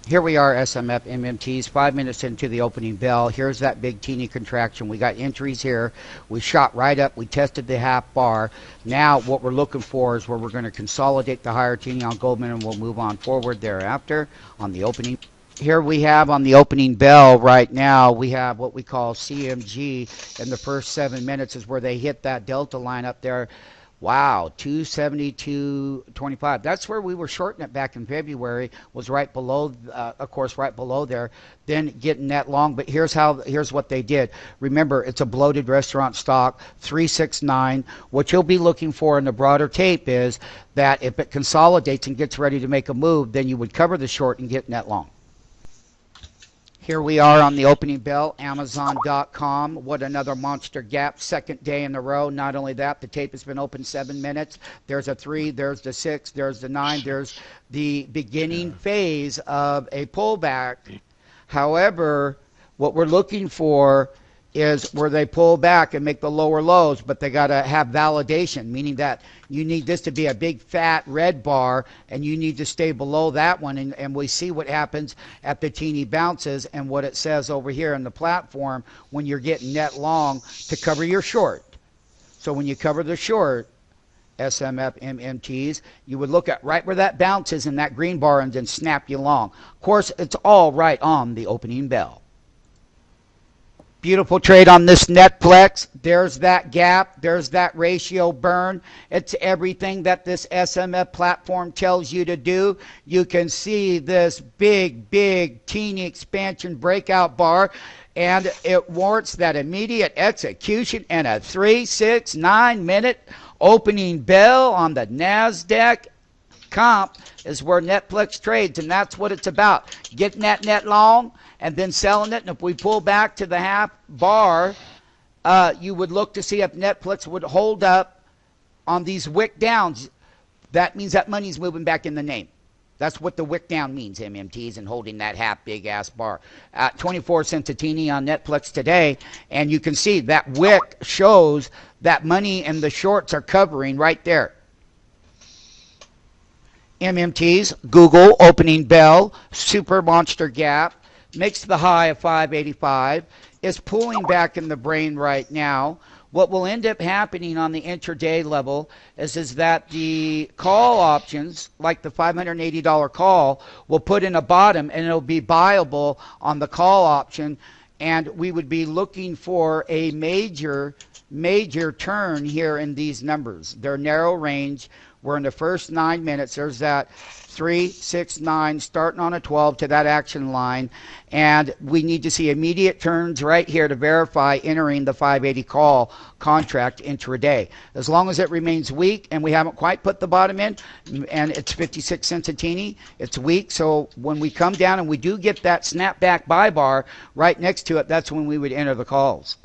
Here we are, SMF MMTs, 5 minutes into the opening bell. Here's that big teeny contraction. We got entries here. We shot right up. We tested the half bar. Now what we're looking for is where we're going to consolidate the higher teeny on Goldman, and we'll move on forward thereafter on the opening. Here we have on the opening bell right now, we have what we call CMG. In the first 7 minutes is where they hit that delta line up there. Wow, 272.25. That's where we were shorting it back in February. Was right below, of course, right below there. Then getting that long. But here's what they did. Remember, it's a bloated restaurant stock, 369. What you'll be looking for in the broader tape is that if it consolidates and gets ready to make a move, then you would cover the short and get net long. Here we are on the opening bell, Amazon.com. What another monster gap, second day in a row. Not only that, the tape has been open 7 minutes. There's a 3, there's the 6, there's the 9, there's the beginning phase of a pullback. However, what we're looking for is where they pull back and make the lower lows, but they got to have validation, meaning that you need this to be a big fat red bar and you need to stay below that one, and we see what happens at the teeny bounces and what it says over here in the platform when you're getting net long to cover your short. So when you cover the short, SMF MMTs, you would look at right where that bounces in that green bar and then snap you long. Of course, it's all right on the opening bell. Beautiful trade on this Netflix. There's that gap. There's that ratio burn. It's everything that this SMF platform tells you to do. You can see this big, teeny expansion breakout bar, and it warrants that immediate execution and a 3, 6, 9 minute opening bell on the NASDAQ. Comp is where Netflix trades, and that's what it's about. Getting that net long and then selling it. And if we pull back to the half bar, you would look to see if Netflix would hold up on these wick downs. That means that money's moving back in the name. That's what the wick down means, MMTs, and holding that half big ass bar. 24 cents a teeny on Netflix today, and you can see that wick shows that money and the shorts are covering right there. MMTs, Google, opening bell, super monster gap, makes the high of 585, is pulling back in the brain right now. What will end up happening on the intraday level is that the call options, like the $580 call, will put in a bottom and it'll be buyable on the call option, and we would be looking for a major turn here in these numbers. They're narrow range. We're in the first 9 minutes. There's that 3, 6, 9 starting on a 12 to that action line, and we need to see immediate turns right here to verify entering the 580 call contract intraday. As long as it remains weak and we haven't quite put the bottom in, and it's 56 cents a teeny, it's weak. So when we come down and we do get that snapback buy bar right next to it, that's when we would enter the calls.